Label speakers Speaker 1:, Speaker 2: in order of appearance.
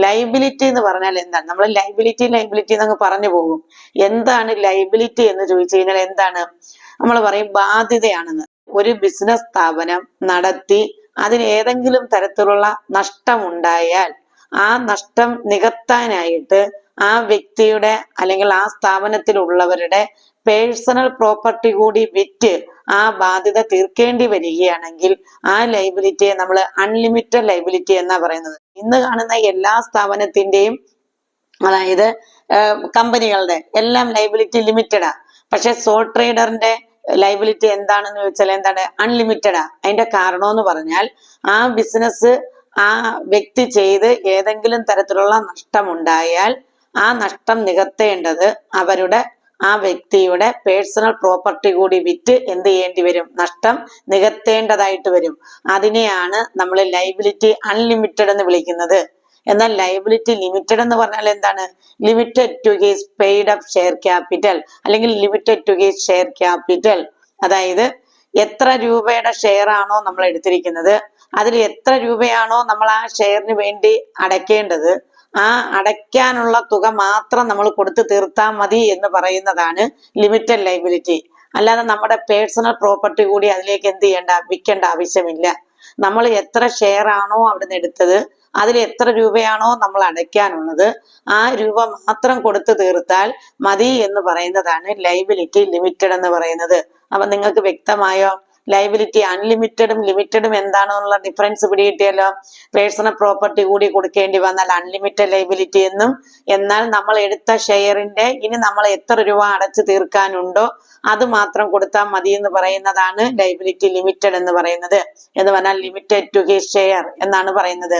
Speaker 1: Liability എന്ന് പറഞ്ഞാൽ എന്താണ്? നമ്മൾ ലൈബിലിറ്റി എന്നങ്ങ് പറഞ്ഞു പോകും. എന്താണ് ലൈബിലിറ്റി എന്ന് ചോദിച്ചു കഴിഞ്ഞാൽ എന്താണ്? നമ്മൾ പറയും ബാധ്യതയാണെന്ന്. ഒരു ബിസിനസ് സ്ഥാപനം നടത്തി അതിന് ഏതെങ്കിലും തരത്തിലുള്ള നഷ്ടമുണ്ടായാൽ ആ നഷ്ടം നികത്താനായിട്ട് ആ വ്യക്തിയുടെ അല്ലെങ്കിൽ ആ സ്ഥാപനത്തിലുള്ളവരുടെ പേഴ്സണൽ പ്രോപ്പർട്ടി കൂടി വിറ്റ് ആ ബാധ്യത തീർക്കേണ്ടി വരികയാണെങ്കിൽ ആ ലൈബിലിറ്റിയെ നമ്മൾ അൺലിമിറ്റഡ് ലൈബിലിറ്റി എന്നാ പറയുന്നത്. ഇന്ന് കാണുന്ന എല്ലാ സ്ഥാപനത്തിന്റെയും, അതായത് കമ്പനികളുടെ എല്ലാം ലൈബിലിറ്റി ലിമിറ്റഡാ. പക്ഷെ സോൾ ട്രേഡറിന്റെ ലൈബിലിറ്റി എന്താണെന്ന് ചോദിച്ചാൽ എന്താണ്? അൺലിമിറ്റഡാ. അതിന്റെ കാരണം എന്ന് പറഞ്ഞാൽ ആ ബിസിനസ് ആ വ്യക്തി ചെയ്ത് ഏതെങ്കിലും തരത്തിലുള്ള നഷ്ടമുണ്ടായാൽ ആ നഷ്ടം നികത്തേണ്ടത് അവരുടെ ആ വ്യക്തിയുടെ പേഴ്സണൽ പ്രോപ്പർട്ടി കൂടി വിറ്റ് എന്ത് ചെയ്യേണ്ടി വരും? നഷ്ടം നികത്തേണ്ടതായിട്ട് വരും. അതിനെയാണ് നമ്മൾ ലൈബിലിറ്റി അൺലിമിറ്റഡ് എന്ന് വിളിക്കുന്നത്. എന്നാൽ ലൈബിലിറ്റി ലിമിറ്റഡ് എന്ന് പറഞ്ഞാൽ എന്താണ്? Limited to his paid up share capital അല്ലെങ്കിൽ limited to his share capital. അതായത് എത്ര രൂപയുടെ ഷെയർ ആണോ നമ്മൾ എടുത്തിരിക്കുന്നത്, അതിൽ എത്ര രൂപയാണോ നമ്മൾ ആ ഷെയറിന് വേണ്ടി അടയ്ക്കേണ്ടത്, ആ അടയ്ക്കാനുള്ള തുക മാത്രം നമ്മൾ കൊടുത്തു തീർത്താൽ മതി എന്ന് പറയുന്നതാണ് ലിമിറ്റഡ് ലൈബിലിറ്റി. അല്ലാതെ നമ്മുടെ പേഴ്സണൽ പ്രോപ്പർട്ടി കൂടി അതിലേക്ക് എന്ത് ചെയ്യേണ്ട? വിൽക്കേണ്ട ആവശ്യമില്ല. നമ്മൾ എത്ര ഷെയർ ആണോ അവിടുന്ന് എടുത്തത്, അതിൽ എത്ര രൂപയാണോ നമ്മൾ അടയ്ക്കാനുള്ളത്, ആ രൂപ മാത്രം കൊടുത്തു തീർത്താൽ മതി എന്ന് പറയുന്നതാണ് ലൈബിലിറ്റി ലിമിറ്റഡ് എന്ന് പറയുന്നത്. അപ്പൊ നിങ്ങൾക്ക് വ്യക്തമായോ? ലൈബിലിറ്റി അൺലിമിറ്റഡും ലിമിറ്റഡും എന്താണെന്നുള്ള ഡിഫറൻസ് പിടികിട്ടിയല്ലോ. പേഴ്സണൽ പ്രോപ്പർട്ടി കൂടി കൊടുക്കേണ്ടി വന്നാൽ അൺലിമിറ്റഡ് ലൈബിലിറ്റി എന്നും, എന്നാൽ നമ്മൾ എടുത്ത ഷെയറിന്റെ ഇനി നമ്മൾ എത്ര രൂപ അടച്ചു തീർക്കാനുണ്ടോ അത് മാത്രം കൊടുത്താൽ മതി എന്ന് പറയുന്നതാണ് ലൈബിലിറ്റി ലിമിറ്റഡ് എന്ന് പറയുന്നത്. എന്ന് പറഞ്ഞാൽ ലിമിറ്റഡ് ടു ഹിസ് ഷെയർ എന്നാണ് പറയുന്നത്.